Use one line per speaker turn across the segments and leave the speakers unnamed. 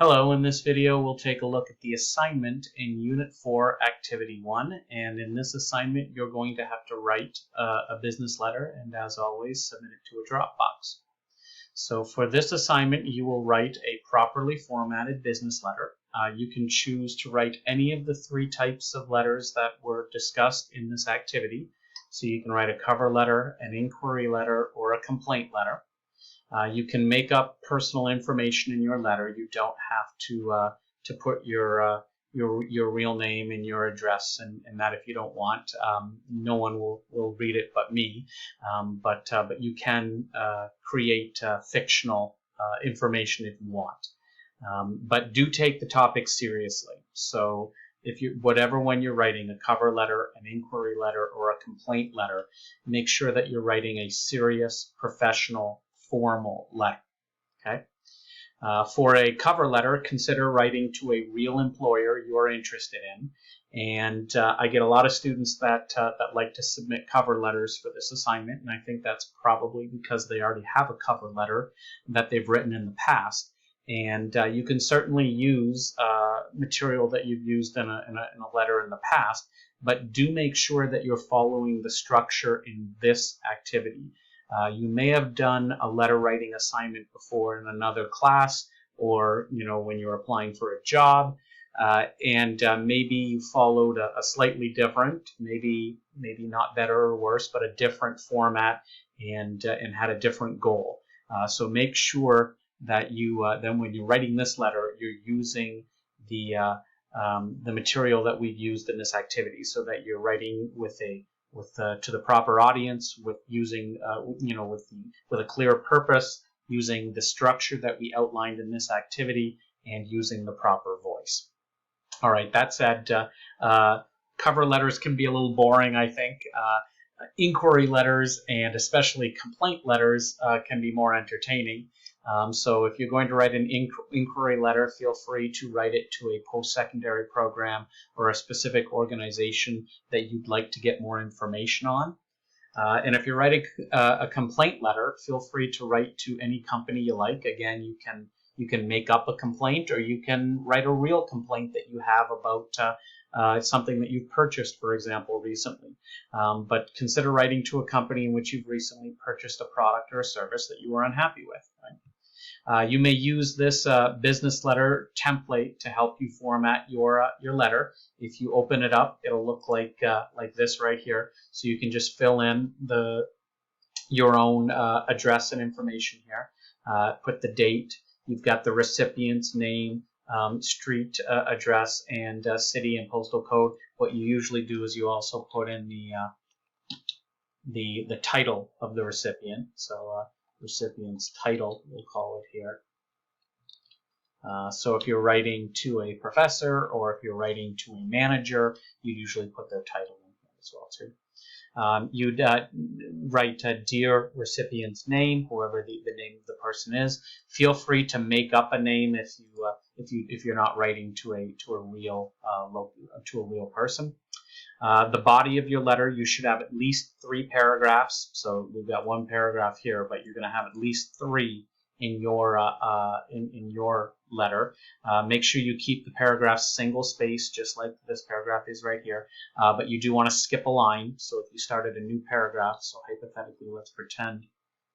Hello, in this video we'll take a look at the assignment in Unit 4, Activity 1, and in this assignment you're going to have to write a business letter and as always submit it to a Dropbox. So for this assignment you will write a properly formatted business letter. You can choose to write any of the three types of letters that were discussed in this activity. So you can write a cover letter, an inquiry letter, or a complaint letter. You can make up personal information in your letter. You don't have to put your real name and your address and that if you don't want. No one will read it but me. But you can create fictional information if you want. But do take the topic seriously. So if you when you're writing a cover letter, an inquiry letter, or a complaint letter, make sure that you're writing a serious, professional, formal letter. Okay. For a cover letter, consider writing to a real employer you are interested in. And I get a lot of students that like to submit cover letters for this assignment, and I think that's probably because they already have a cover letter that they've written in the past. And you can certainly use material that you've used in a letter in the past, but do make sure that you're following the structure in this activity. You may have done a letter writing assignment before in another class, or when you're applying for a job, and maybe you followed a slightly different, maybe not better or worse, but a different format and had a different goal. So make sure that you then when you're writing this letter, you're using the material that we've used in this activity, so that you're writing to the proper audience, with using with a clear purpose, using the structure that we outlined in this activity, and using the proper voice. All right, that said, cover letters can be a little boring, I think. Inquiry letters and especially complaint letters can be more entertaining. So if you're going to write an inquiry letter, feel free to write it to a post-secondary program or a specific organization that you'd like to get more information on. And if you're writing a complaint letter, feel free to write to any company you like. Again, you can make up a complaint, or you can write a real complaint that you have about something that you've purchased, for example, recently. But consider writing to a company in which you've recently purchased a product or a service that you were unhappy with. Right? You may use this business letter template to help you format your letter. If you open it up, it'll look like this right here. So you can just fill in your own address and information here. Put the date. You've got the recipient's name, street address, and city and postal code. What you usually do is you also put in the title of the recipient. So recipient's title, we'll call it here. So if you're writing to a professor, or if you're writing to a manager, you usually put their title in here as well too. You'd write a dear recipient's name, whoever the name of the person is. Feel free to make up a name if you're not writing to a real person. The body of your letter, you should have at least 3 paragraphs. So we've got 1 paragraph here, but you're going to have at least 3 in your letter. Make sure you keep the paragraphs single spaced, just like this paragraph is right here. But you do want to skip a line. So if you started a new paragraph, so hypothetically, let's pretend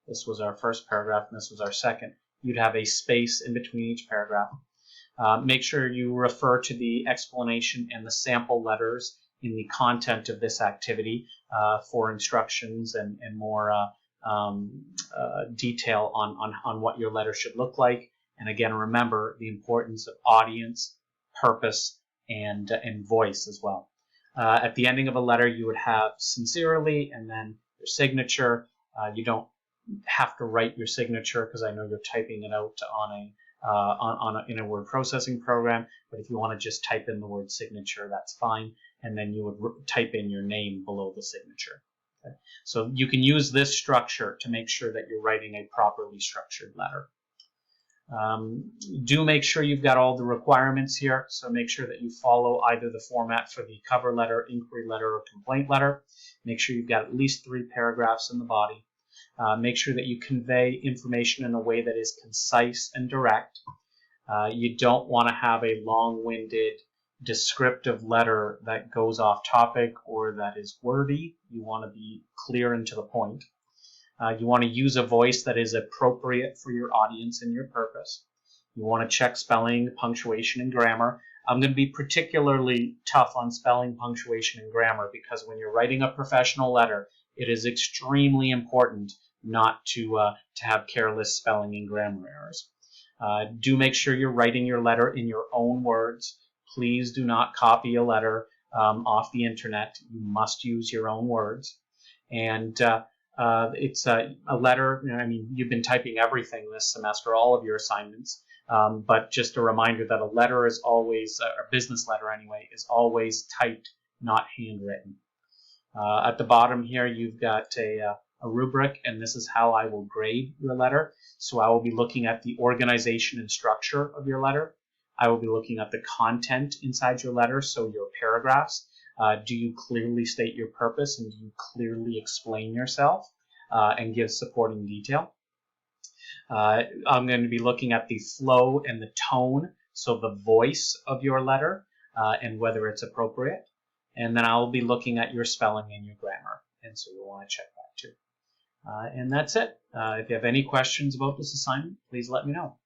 this was our first paragraph and this was our second, you'd have a space in between each paragraph. Make sure you refer to the explanation and the sample letters in the content of this activity for instructions and more detail on what your letter should look like. And again, remember the importance of audience, purpose, and voice as well. At the ending of a letter, you would have sincerely and then your signature. You don't have to write your signature because I know you're typing it out in a word processing program, but if you want to just type in the word signature, that's fine, and then you would type in your name below the signature. Okay? So you can use this structure to make sure that you're writing a properly structured letter. Do make sure you've got all the requirements here, so make sure that you follow either the format for the cover letter, inquiry letter, or complaint letter. Make sure you've got at least 3 paragraphs in the body. Make sure that you convey information in a way that is concise and direct. You don't want to have a long-winded descriptive letter that goes off topic or that is wordy. You want to be clear and to the point. You want to use a voice that is appropriate for your audience and your purpose. You want to check spelling, punctuation, and grammar. I'm going to be particularly tough on spelling, punctuation, and grammar because when you're writing a professional letter, it is extremely important not to have careless spelling and grammar errors. Do make sure you're writing your letter in your own words. Please do not copy a letter off the internet. You must use your own words. And it's a letter. I mean, you've been typing everything this semester, all of your assignments. But just a reminder that a letter is always, a business letter anyway, is always typed, not handwritten. At the bottom here, you've got a rubric, and this is how I will grade your letter. So I will be looking at the organization and structure of your letter. I will be looking at the content inside your letter, so your paragraphs. Do you clearly state your purpose, and do you clearly explain yourself and give supporting detail? I'm going to be looking at the flow and the tone, so the voice of your letter and whether it's appropriate. And then I'll be looking at your spelling and your grammar, and so you'll want to check that too. And that's it. If you have any questions about this assignment, please let me know.